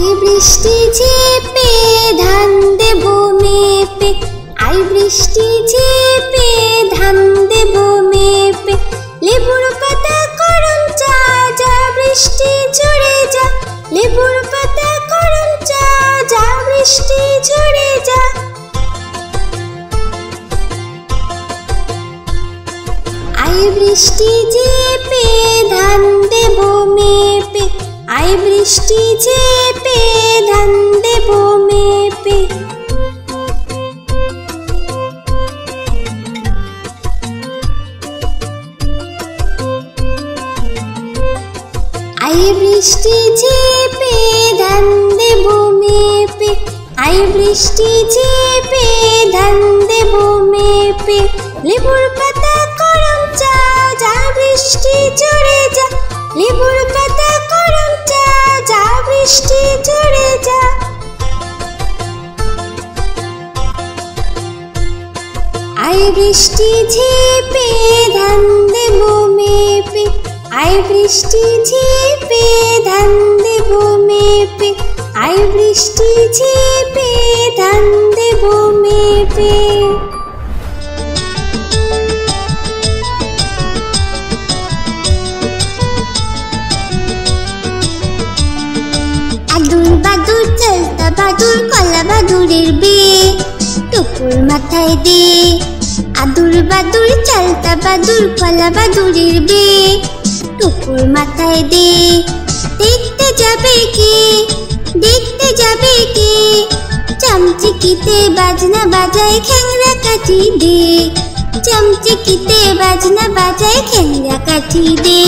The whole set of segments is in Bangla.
আই বৃষ্টি ঝেপে ধান দেব মেপে, আই বৃষ্টি ঝেপে ধান দেব মেপে, লেবুর পাতা করম চা যা বৃষ্টি ঝরে যা, লেবুর পাতা করম চা যা বৃষ্টি ঝরে যা। আই বৃষ্টি ঝেপে ধান দেব মেপে, আই বৃষ্টি ঝেপে ধান দেব মেপে। আই বৃষ্টি ঝেপে ধান দেব মেপে, আই বৃষ্টি ঝেপে ধান দেব মেপে, লেবুর পাতা করম চা যা বৃষ্টি ঝরে যা, লেবুর পাতা করম চা যা বৃষ্টি ঝরে যা। আই বৃষ্টি ঝেপে ধান দেব মেপে, আই বৃষ্টি ঝেপে ধান দেব মেপে, আই বৃষ্টি ঝেপে ধান দেব মেপে। আদুর বাদুর চালতা বাদুর কলা বাদুরের বে, টুকুর মাথায় দে। আদুর বাদুর চালতা বাদুর কলা বাদুরের বে, টুকুর মাথায় দে। দেখতে যাবে কে, দেখতে যাবে কে, চামচিকিতে বাজনা বাজায় খ্যাংরা কাঠি দে, চামচিকিতে বাজনা বাজায় খ্যাংরা কাঠি দে।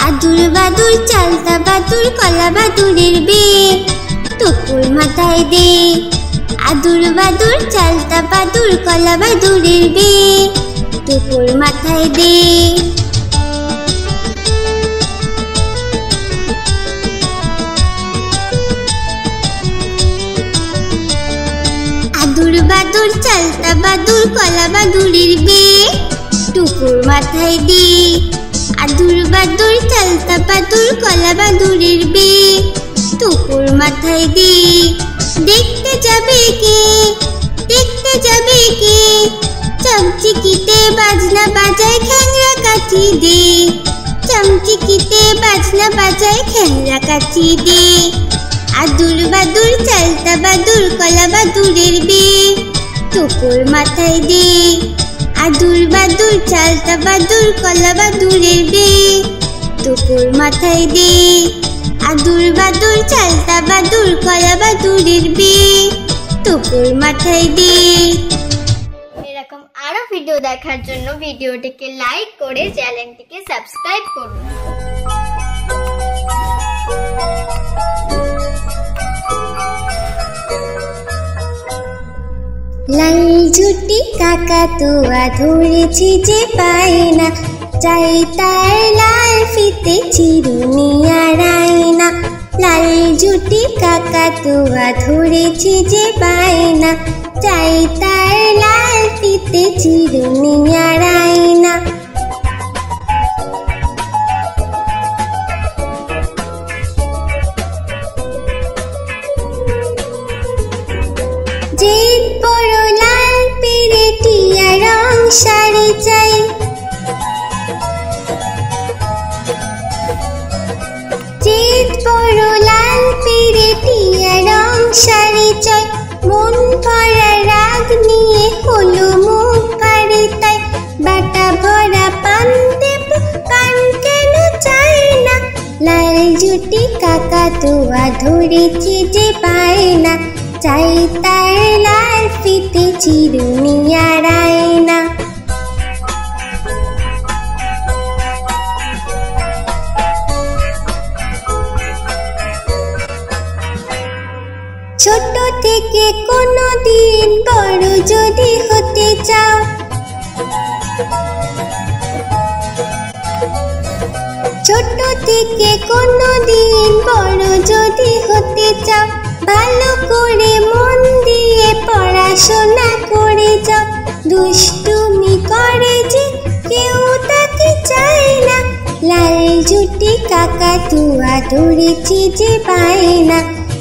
আদুর বাদুর চালতা বাদুর কলা বাদুরের বে, টুকুর মাথায় দে। আদুর বাদুর চালতা বাদুর কলা বাদুরের বে, টুকুর মাথায় দে। আদুর বাদুর চালতা বাদুর কলা বাদুরের বে, টুকুর মাথায় দে। আদুর বাদুর চালতা বাদুর কলা বাদুরের বে, টুকুর মাথায় দে। দেখতে যাবে কে, দেখতে যাবে কে, চামচিকিতে বাজনা বাজায় খ্যাংরা কাঠি দে, চামচিকিতে বাজনা বাজায় খ্যাংরা কাঠি দে। আদুর বাদুর চালতা বাদুর কলা বাদুরের বে, টুকুর মাথায় দে। আদুর বাদুর চালতা বাদুর কলা বাদুরের বে, টুকুর মাথায় দে। আদুর বাদুর চালতা বাদুর কলা বাদুরের বে, টুকুর মাথায় দে। এরকম আরো ভিডিও দেখার জন্য ভিডিওটিকে লাইক করে চ্যানেলটিকে সাবস্ক্রাইব করুন। লাল ঝুটি কাকাতুয়া ধরেছি যে পায় না, চাই তার লাল ফিতে চিরুনি আর আয়না। লাল ঝুটি কাকাতুয়া ধরেছি যে পায় না, চাই তার লাল ফিতে চিরুনি আর আয়না। যে বড় লাল পেরেটিয়া রং শাড়ি চাই, যে বড় লাল পেরেটিয়া রং শাড়ি চাই। মন ভরা রাগ নিয়ে হলো মুখ ভারী তাই, বাটা ভরা পান দেব পান কেন চাই না। লাল ঝুটি কাকাতুয়া ধরেছি যে পায় না, চাই তার লাল ফিতে চিরুনি আর আয়না। ছোট থেকে কোনো দিন বড় যদি হতে চাও, ছোট থেকে কোনো দিন বড় যদি হতে চাও, ভালো করে মন দিয়ে পড়াশোনা করে যাও। দুষ্টুমি করে যে কেউ তাকে চায় না, লাল ঝুটি কাকাতুয়া ধরেছি যে পায় না,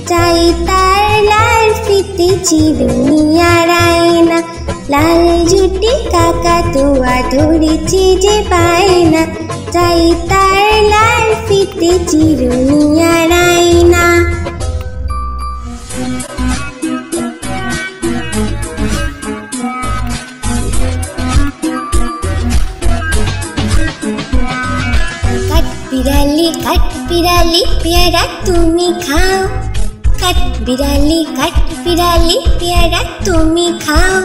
চাই তার লাল ফিতে চিরুনি আর আয়না। লাল জুটি কাকাতুয়া ধরেছে যে বায়না, চাই তার লাল ফিতে চিরুনি আর আয়না। কাঠবিড়ালি পেয়ারা তুমি খাও, কাঠবিড়ালি পেয়ারা তুমি খাও।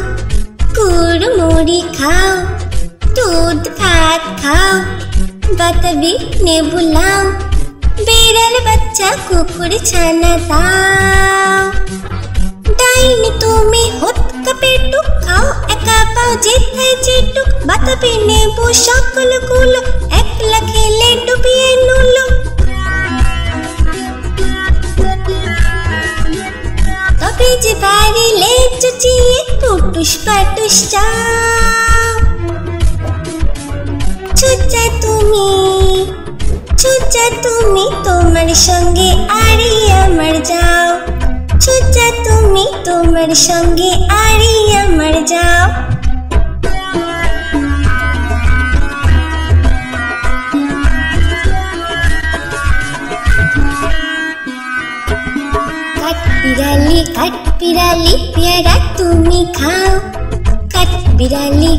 কুড়মুড়ি খাও, দুধ ভাত খাও, বাতাবি নেবু লাও, বিড়াল বাচ্চা কুকুর ছানা দাও। ডাইনি তুমি হতকা পেটুক খাও, একা পাও যেথায় যেটুক, বাতাবি নেবু সকলগুলো একলা খেলে ডুবিয়ে নুলো। তবে যে বাড়িলে চুচিয়ে পুটুস পাটুস চাও। ছুচা তুমি তোমার সঙ্গে আরি আমার যাও, ছুচা তুমি তোমার সঙ্গে আরি আমার যাও। কাঠবিড়ালি পেয়ারা তুমি খাও, কাঠবিড়ালি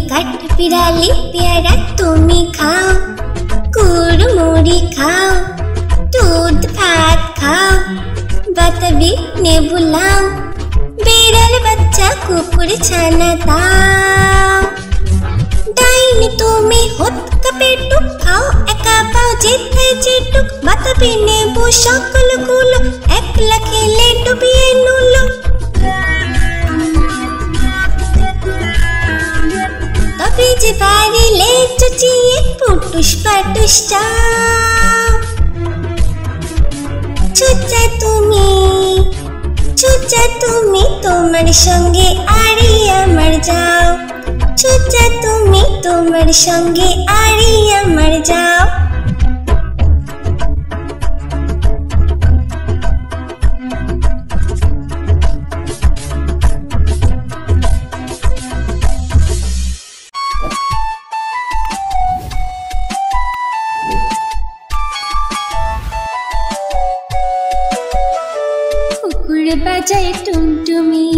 পেয়ারা তুমি খাও। কুড়মুড়ি খাও, দুধ ভাত খাও, বাতাবি নেবু লাও, বিড়াল বাচ্চা কুকুর ছানা দাও। ডাইনি তুমি হতকা পেটুক খাও, একা পাও যেথায় যেটুক, বাতাবি নেবু সকলগুলো একলা খেলে ডুবিয়ে নুলো। তবে যে বাড়িলে চুচিয়ে পুটুস পাটুস চাও। ছুচা তুমি তোমার সঙ্গে আরি আমার যাও, ছুচা তুমি তোমার সঙ্গে আরি আমার যাও। বাজায় টুমটুমি,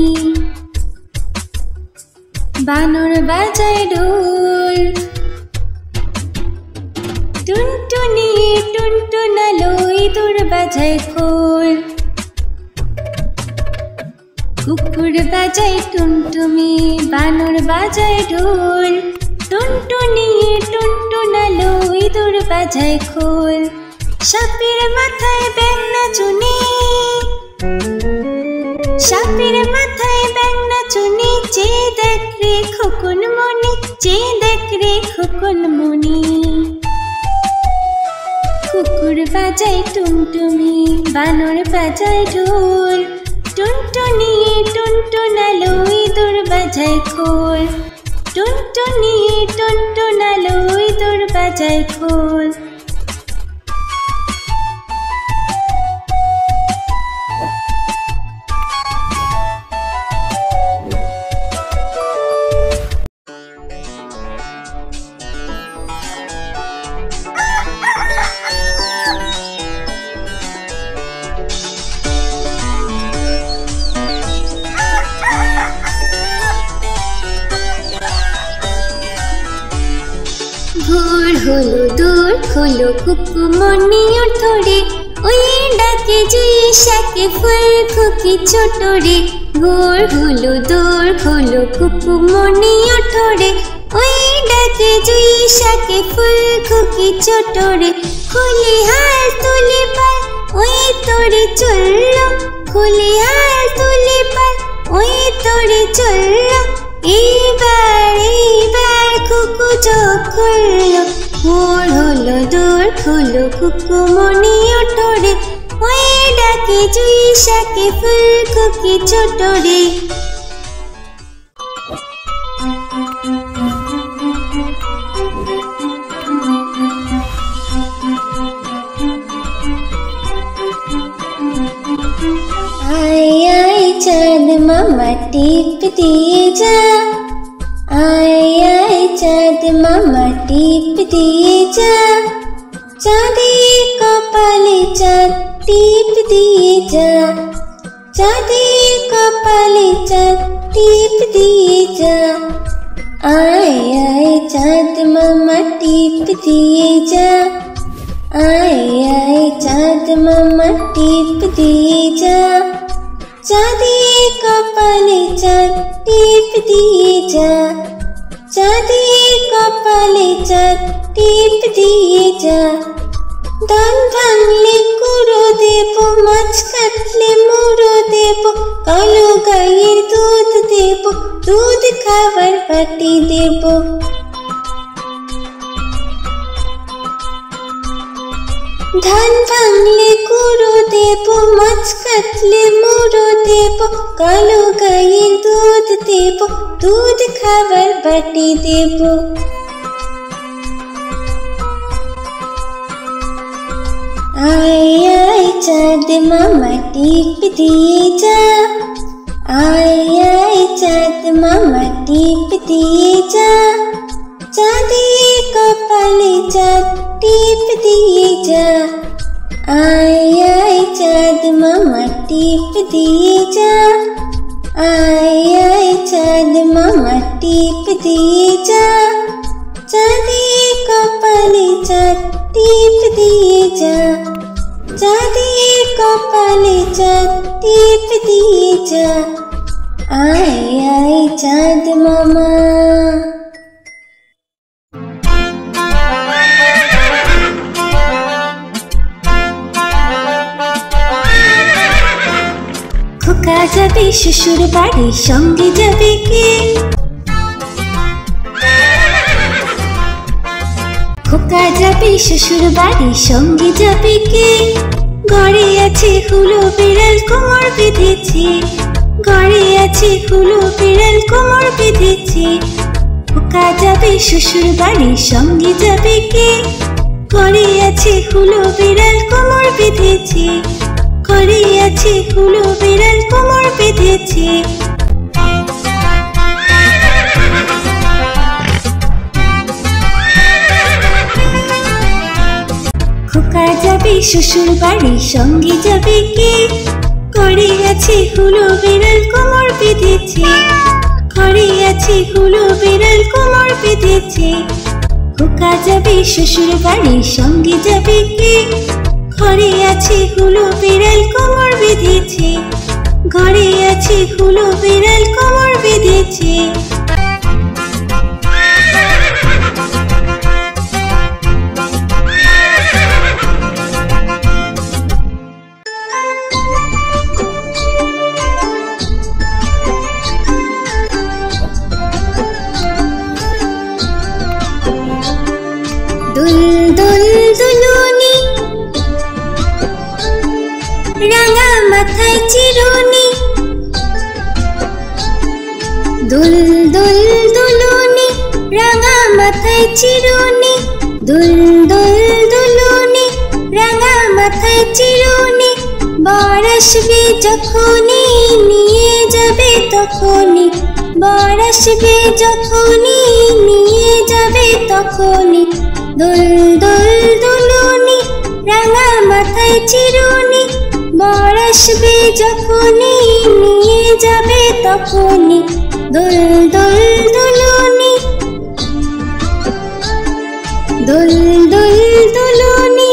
বানর বাজায় ঢোল, টুনটুনি টুনটুনালো ইঁদুর বাজায় খোল। কুকুর বাজায় টুমটুমি, বানর বাজায় ঢোল, টুনটুনি টুনটুনালো ইঁদুর বাজায় খোল। সাপের মাথায় ব্যাঙ নাচুনি, সাপের মাথায় ব্যাঙ নাচুনি, চেয়ে দেখ রে খোকন মনি, চেয়ে দেখ রে খোকন মনি। কুকুর বাজায় টুমটুমি, বানর বাজায় ঢোল, টুনটুনি টুনটুনালো ইঁদুর বাজায় খোল, টুনটুনি টুনটুনালো ইঁদুর বাজায় খোল। দূর হলো কুকুমনি ওঠরে, ওই ডাকে জুই শাকে ফুল খুকি ছোট রে। ভোর হলো দূর হলো কুকুমনি ওঠরে, ওই ডাকে জুই শাকে ফুল খুকি ছোট রে। খুলি হার তুলি পাল ওই তোরে চললো, খুলি হার তুলি পাল ওই তোরে চললো। এইবার কুকু চোখ খুললো, ভোর হলো দূর হলো কুকুমনি ওঠরে, ওই ডাকে জুই শাকে ফুল খুকি ছোট রে। চাঁদ মামা টিপ দিয়ে যা, আয় আয় চাঁদ মামা টিপ দিয়ে যা, চাঁদের কপালে চাঁদ টিপ দিয়ে যা, চাঁদের কপালে চাঁদ টিপ দিয়ে যা, আয় আয় চাঁদ মামা টিপ দিয়ে যা, আয় আয় চাঁদ মামা টিপ দিয়ে যা, চাঁদের কপালে চাঁদ টিপ দিয়ে যা, চাঁদের কপালে চাঁদ টিপ দিয়ে যা, ধান ভাঙলে কুড়ো দেব, মাছ কাটলে মুড়ো দেব, কালো গাইয়ের দুধ দেব, দুধ খাবার বাটি দেব। ধান ভাঙলে কুড়ো দেব, মাছ কাটলে মুড়ো দেব, কালো গাইয়ের দুধ দেব, দুধ খাবার বাটি দেব। আয় আয় চাঁদ মামা টিপ দিয়ে যা, আয় আয় চাঁদ মামা টিপ দিয়ে যা, চাঁদের কপালে চাঁদ টিপ দিয়ে যা, আয় আয় চাঁদ মামা টিপ দিয়ে যা, আয় আয় চাঁদ মামা টিপ দিয়ে যা, চাঁদের কপালে চাঁদ টিপ দিয়ে যা, চাঁদের কপালে চাঁদ টিপ দিয়ে যা, আয় আয় চাঁদ মামা। খোকা যাবে শ্বশুর বাড়ি, সঙ্গে যাবে কে? খোকা যাবে শ্বশুর বাড়ি, সঙ্গে যাবে কে? ঘরে আছে হুলো বিড়াল কোমর বেঁধেছে, ঘরে আছে হুলো বিড়াল কোমর বেঁধেছে। খোকা যাবে শ্বশুর বাড়ি, সঙ্গে যাবে কে? ঘরে আছে হুলো বিড়াল কোমর বেঁধেছে, ঘরে আছে হুলো বিড়াল কোমর বেঁধেছে। খোকা যাবে শ্বশুর বাড়ি, সঙ্গে যাবে কে? ঘরে আছে হুলো বিড়াল কোমর বেঁধেছে, ঘরে আছে হুলো বিড়াল কোমর বেঁধেছে। খোকা যাবে শ্বশুর বাড়ি, সঙ্গে যাবে কে? ঘরে আছে হুলো বিড়াল কোমর বেঁধেছে, ঘরে আছে হুলো বিড়াল কোমর বেঁধেছে। দুল দুল দুলুনি, রাঙা মাথায় চিরুনি, দুল দুল দুলুনি, রাঙা মাথায় চিরুনি, দুল দুল দুলুনি, রাঙা মাথায় চিরুনি। বর আসবে যখনই, নিয়ে যাবে তখনই, বর আসবে যখনই, নিয়ে যাবে তখনই। দুল দুল দুলুনি, রাঙা মাথায় চিরুনি, বর আসবে যখনই, নিয়ে যাবে তখনই। দুল দুল দুলুনি, দুল দুল দুলুনি।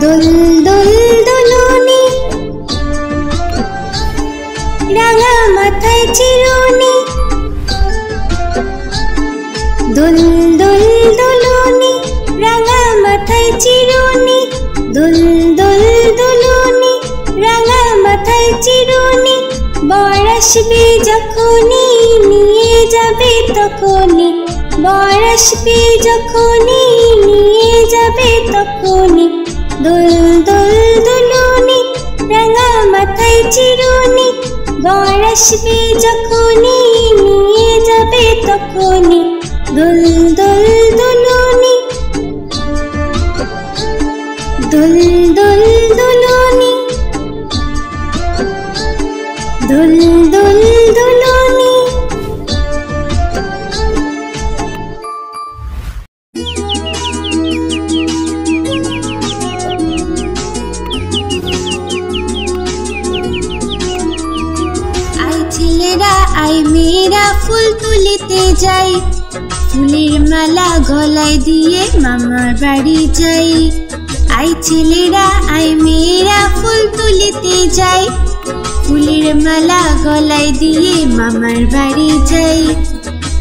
দুল দুল দুলুনি, রাঙা মাথায় চিরুনি, দুল দুল দুলুনি, রাঙা মাথায় চিরুনি, দুল দুল দুলুনি, রাঙা মাথায় চিরুনি। বর আসবে যখনই, নিয়ে যাবে তখনই, বর আসবে যখনই, নিয়ে যাবে তখনই। দুল দুল দুলুনি, রাঙা মাথায় চিরুনি, বর আসবে যখনই, নিয়ে যাবে তখনই দোল দোল দোলনি দোল দোল দোলনি দোল দোল দোলনি। আই মেয়েরা ফুল তুলিতে যাই, ফুলের মালা গলায় দিয়ে মামার বাড়ি যাই। আই ছেলেরা আই মেয়েরা ফুল তুলিতে যাই, ফুলের মালা গলায় দিয়ে মামার বাড়ি যাই।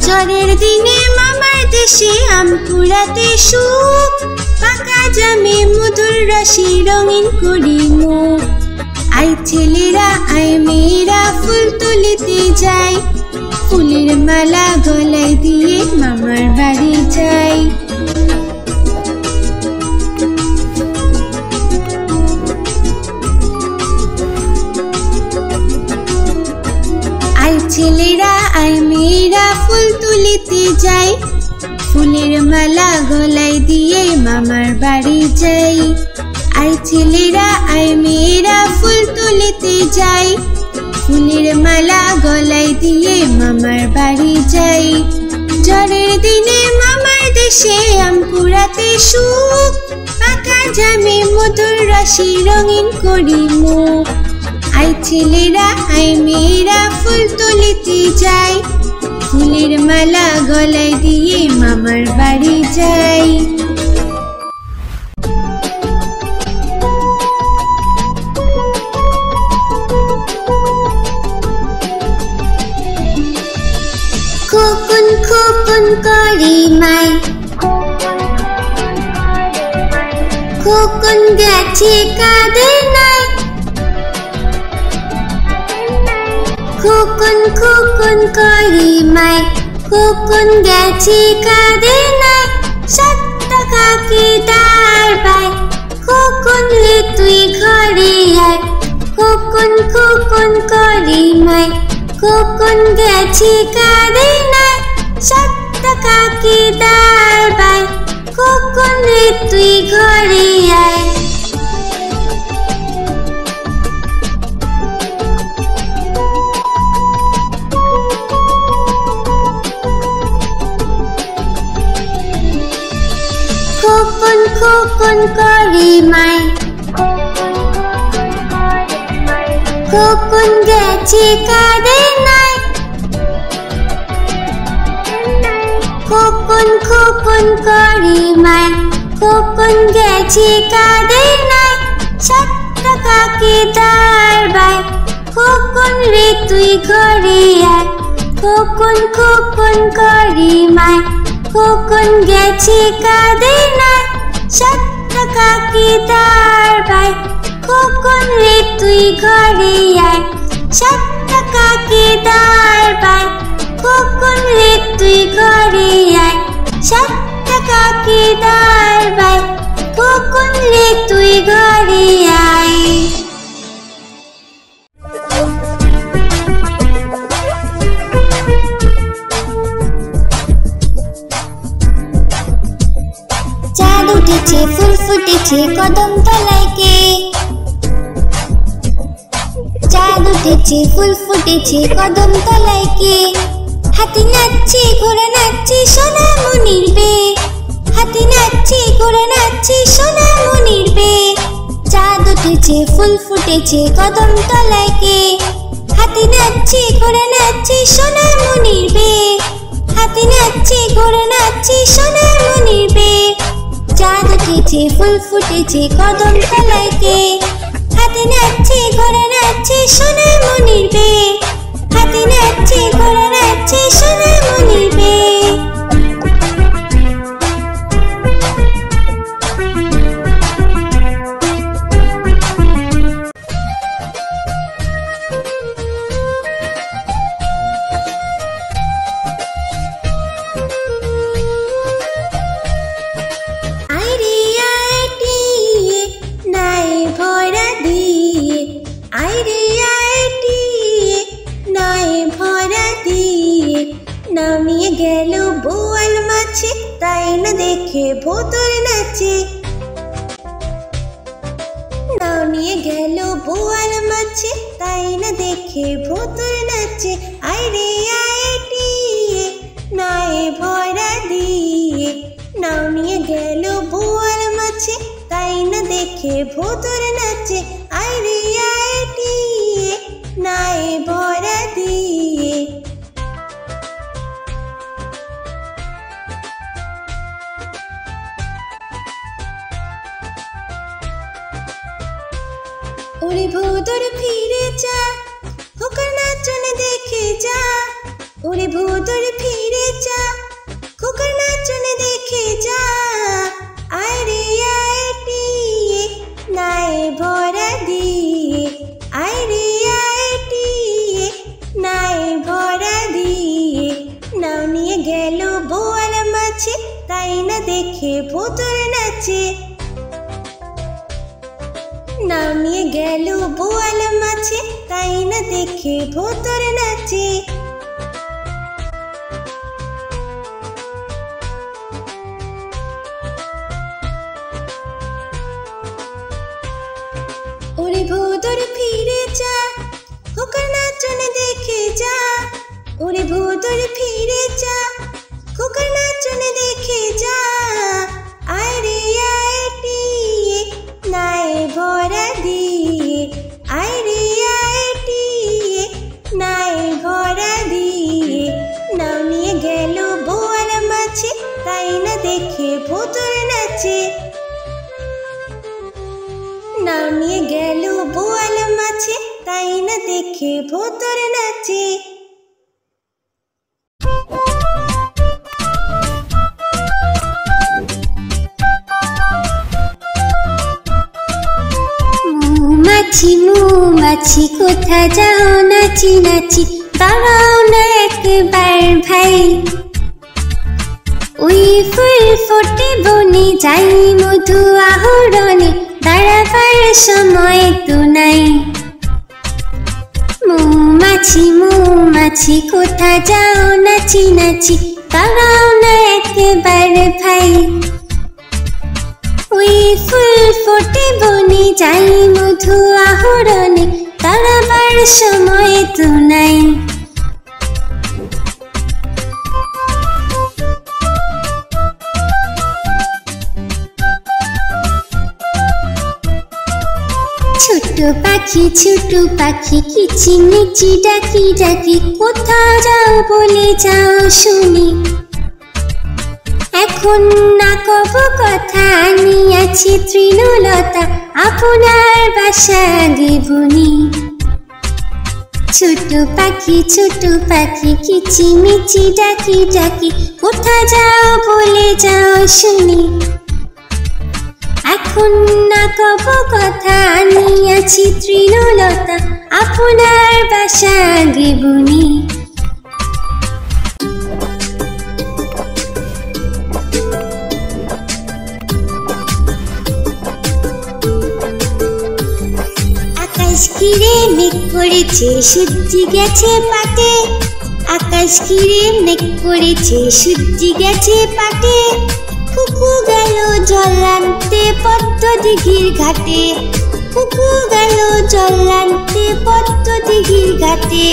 ঝড়ের দিনে মামার দেশে আম কুড়াতে সুখ, পাকা জামে মধুর রসে রঙিন করি মুখ। আই ছেলেরা আই মেয়েরা ফুল তুলিতে যাই, ফুলের মালা গলায় দিয়ে মামার বাড়ি যাই। আই ছেলেরা আই মেয়েরা ফুল তুলিতে যাই, ফুলের মালা গলায় দিয়ে মামার বাড়ি যাই। আই ছেলেরা আই মেয়েরা ফুল তুলিতে যাই, ফুলের মালা গলায় দিয়ে মামার বাড়ি যাই। ঝড়ের দিনে মামার দেশে আম কুড়াতে সুখ, পাকা জামে মধুর রসে রঙিন করি মুখ। আই ছেলেরা আই মেয়েরা ফুল তুলিতে যাই, ফুলের মালা গলায় দিয়ে মামার বাড়ি যাই। খোকন খোকন করে মাই, খোকন গেছে কাঁদে নাই। খোকন খোকন করে মাই, খোকন গেছে কাঁদে নাই। 7 টাকাকে দাঁড় পাই, খোকন রে তুই ঘরে আয়। খোকন খোকন করে মাই, খোকন গেছে কাঁদে নাই। 7 টাকাকে দাঁড় পাই, খোকন রে তুই ঘরে আয়। খোকন খোকন করে মাই, খোকন গেছে কাঁদে নাই। খোকন খোকন করে মাই, খোকন গেছে কাঁদে নাই। 7 টাকাকে দাঁড় পাই, খোকন রে তুই ঘরে আয়। খোকন খোকন করে মাই, খোকন গেছে কাঁদে নাই। 7 টাকাকে দাঁড় পাই, খোকন রে তুই ঘরে আয়। 7 টাকাকে দাঁড় পাই, খোকন রে তুই ঘরে আয়। 7 টাকাকে দাঁড় পাই, খোকন রে তুই ঘরে আয়। চাঁদ উঠেছে ফুল ফুটেছে কদম তলায় কে, চাঁদ উঠেছে ফুল ফুটেছে কদম তলায় কে। হাতি নাচছে ঘোড়া নাচছে সোনা মনির বে, হাতি নাচছে ঘোড়া নাচছে সোনা মনির বে। চাঁদ উঠেছে ফুল ফুটেছে কদম তলায় কে, হাতি নাচছে ঘোড়া নাচছে সোনা মনির বে, হাতি নাচছে ঘোড়া নাচছে সোনা মনির বে। চাঁদ উঠেছে ফুল ফুটেছে কদম তলায় কে, হাতি নাচছে ঘোড়া নাচছে সোনা মনির বে, হাতি নাচছে ঘোড়া নাচছে সোনা মনির বে। আইরে আইটি নাই ভরা ভোতর নাচে। নাও নিয়ে গেল বোয়াল মাছে, তাই না দেখে ভোতর নাচে। আইরে আইটিয়ে নায়ে ভরা দিয়ে, নাও নিয়ে গেল বোয়াল মাছে, তাই না দেখে ভোতর নাচে। আইরে আইটিয়ে নায়ে ভরা দিয়ে। ওরে ভোতর ফিরে যা, খোকার নাচন দেখে যা। ওরে ভোতর ফিরে যা, খোকার নাচন দেখে যা। আইরে আইটিয়ে নায়ে ভরা দিয়ে, আইরে আইটিয়ে নায়ে ভরা দিয়ে। নাও নিয়ে গেল বোয়াল মাছে, তাই না দেখে ভোতর নাচে। নাও নিয়ে গেল বোয়াল মাছে, তাই না দেখে ভোতর নাচে। ওরে ভোতর ফিরে যা, খোকার নাচন দেখে যা। ওরে ভোতর ফিরে যা, খোকার নাচন দেখে যা। আইরে আইটিয়ে নায়ে ভরা দিয়ে, আইরে আইটিয়ে নায়ে ভরা দিয়ে। নাও নিয়ে গেল বোয়াল মাছে, তাই না দেখে ভোতর নাচে। নাও নিয়ে গেল বোয়াল মাছে, তাই না দেখে ভোতর নাচে। মৌমাছি মৌমাছি কোথা যাও নাচি নাচি, দাঁড়াও না একবার ভাই। ওই ফুল ফোটে বনে যাই মধু আহরণে, দাঁড়াবার সময় তো নাই। মৌমাছি মৌমাছি কোথা যাও নাচি নাচি, দাঁড়াও না একবার ভাই। ওই ফুল ফোটে বনে যাই মধু আহরণে, দাঁড়াবার সময় তো নাই। ছোট পাখি কিচিমিচি ডাকি ডাকি, কোথা যাও বলে যাও শুনি। এখন না কব কথা আনিয়াছি তৃণলতা, আপনার বাসা আগে বুনি। ছোট পাখি কিচিমিচি ডাকি ডাকি, কোথা যাও বলে যাও শুনি। এখন না কব কথা আনিয়াছি তৃণলতা, আপনার বাসা আগে বুনি। আকাশ ঘিরে মেঘ করেছে সূর্যি গেছে পাটে, আকাশ ঘিরে মেঘ করেছে সূর্যি গেছে পাটে। কুকু গেল জল আনতে পদ্ম দিঘির ঘাটে, কুকু গেল জল আনতে পদ্ম দিঘির ঘাটে।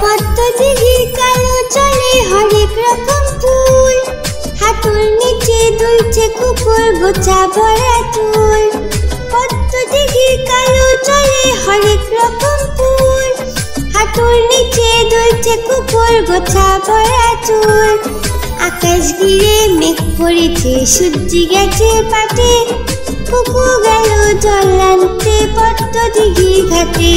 পদ্ম দিঘির কালো চলে হরেক রকম ফুল, হাঁটুর নিচে দুলছে কুকুর গোছা ভরা চুল। পদ্ম দিঘির কালো চলে হরেক রকম ফুল, হাঁটুর নিচে দুলছে কুকুর গোছা ভরা চুল। আকাশ ঘিরে মেঘ পড়েছে সূর্যি গেছে পাটে, কুকু গেল জল আনতে পদ্ম দিঘির ঘাটে।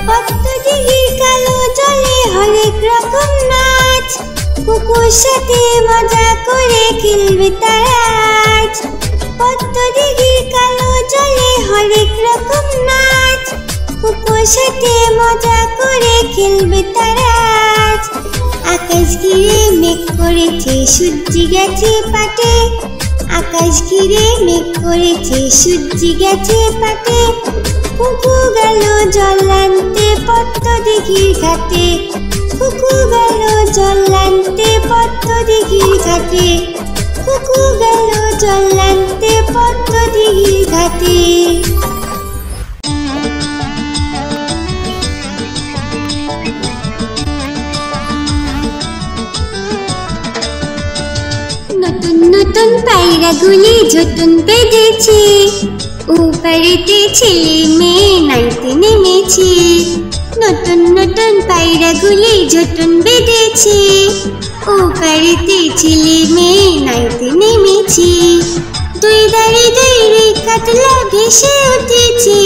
পদ্ম দিঘির কালো জলে হরেক রকম নাচ, কুকুর সাথে মজা করে খেলবে তারা আজ। পদ্ম দিঘির কালো জলে হরেক রকম নাচ, কুকুর সাথে মজা করে খেলবে তারা আজ। আকাশ ঘিরে মেঘ করেছে সূর্য গেছে পাটে, আকাশ ঘিরে মেঘ করেছে সূর্য গেছে পাটে। কুকু গেল জল আনতে পদ্ম দিঘির ঘাটে, কুকু গেল জল আনতে পদ্ম দিঘির ঘাটে, কুকু গেল জল আনতে পদ্ম দিঘির ঘাটে। নতুন নতুন পায়রাগুলি ঝুটুন বেঁধেছে, ওপারেতে ছেলে মেয়ে নাইতে নেমেছে। নতুন নতুন পায়রাগুলি ঝুটুন বেঁধেছে, ওপারেতে ছেলে মেয়ে নাইতে নেমেছে। দুই ধারে দুই রে কাতলা ভেসে উঠেছে,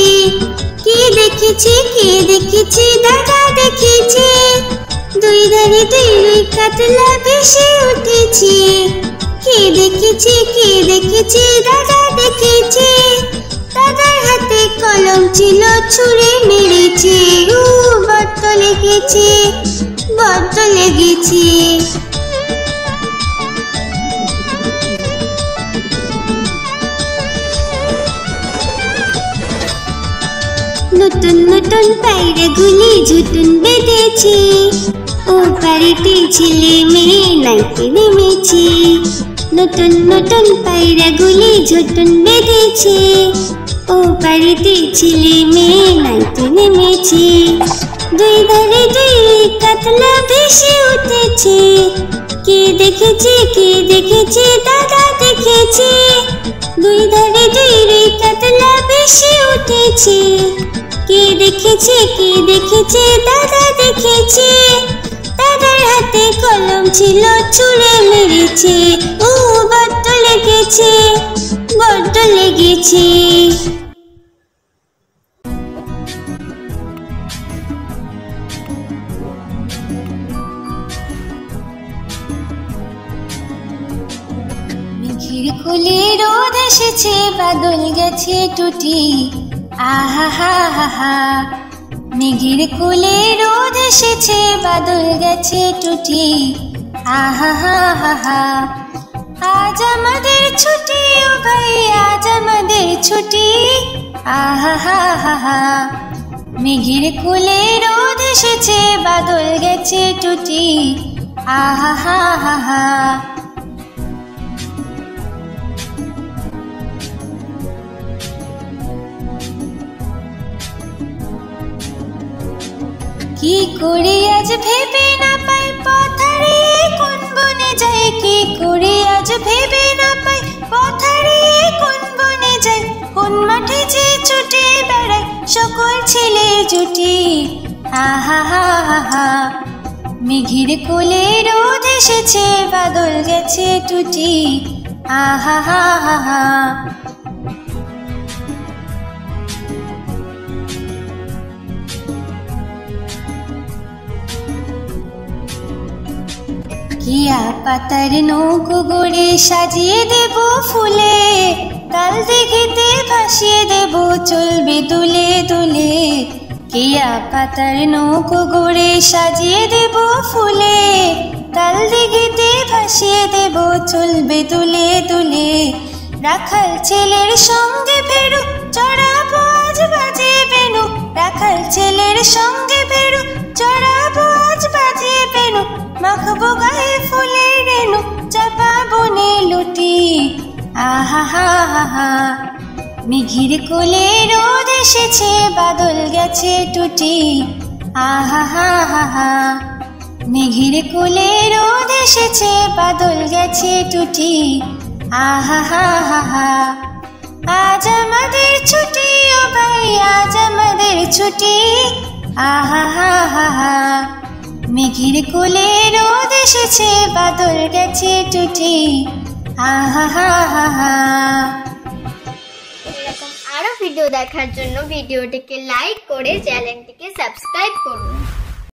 কে দেখেছে কে দেখেছে দাদা দেখেছে। দুই ধারে দুই রে কাতলা ভেসে উঠেছে, কে দেখেছে কে দেখেছে দাদা দেখেছে। দাদার হাতে কলম ছিল ছুঁড়ে মেরেছে, বড্ড লেগেছে বড্ড লেগেছে। নতুন নতুন পায়রাগুলি ঝুটুন বেঁধেছে, ওপারেতে ছেলে মেয়ে নাইতে নেমেছে। নতুন নতুন পায়রাগুলি ঝুটুন বেঁধেছে, ওপারেতে ছেলে মেয়ে নাইতে নেমেছে। দুই ধারে দুই কাতলা ভেসে উঠেছে, কে দেখেছে কে দেখেছে দাদা দেখেছে। দুই ধারে দুই কাতলা ভেসে উঠেছে, কে দেখেছে কে দেখেছে দাদা দেখেছে। দাদার হাতে কলম ছিল ছুঁড়ে মেরেছে, বড্ড লেগেছে বড্ড লেগেছে। মেঘের কোলে রোদ এসেছে, বাদল গেছে টুটি, আহা হা হা হা। মেঘের কোলে রোদ এসেছে, বাদল গেছে টুটি, আহা হা হা হা। আজ আমাদের ছুটি ও ভাই, আজ আমাদের ছুটি, আহা হা হা হা। মেঘের কোলে রোদ এসেছে, বাদল গেছে টুটি, আহা হা হা হা। কি করে আজ ভেবে না পাই পথ হারিয়ে কোন বনে যাই, কি করে আজ ভেবে না পাই পথ হারিয়ে কোন বনে যাই। কোন মাঠে যে ছুটে বেড়ায় সকল ছেলে জুটি, আহা হা হা হা। মেঘের কোলে রোদ এসেছে, বাদল গেছে টুটি, আহা হা হা হা। কিয়া পাতার নৌকো গড়ে সাজিয়ে দেব ফুলে, তাল দিঘিতে ভাসিয়ে দেব চলবে দুলে দুলে। কিয়া পাতার নৌকো গড়ে সাজিয়ে দেব ফুলে, তাল দিঘিতে ভাসিয়ে দেব চলবে দুলে দুলে। রাখাল ছেলের সঙ্গে ফেরু চড়াবো আজ বাজে বেনু, রাখাল ছেলের সঙ্গে ফেরু চড়াবো আজ বাজে বেনু। মাখবো গায়ে ফুলের রেণু, চাপা বনে লুটি, আহা হা হা হা। মেঘের কোলে রোদ এসেছে, বাদল গেছে টুটি, আহা হা হা হা। মেঘের কোলে রোদ এসেছে, বাদল গেছে টুটি, আহা হা হা হা। আজ আমাদের ছুটি ও ভাই, আজ আমাদের ছুটি, আহা হা হা হা। মেঘের কোলে রোদ এসেছে, বাদল গেছে টুটি, আহা হা হা হা। এরকম আরো ভিডিও দেখার জন্য ভিডিওটিকে লাইক করে চ্যানেলটিকে সাবস্ক্রাইব করুন।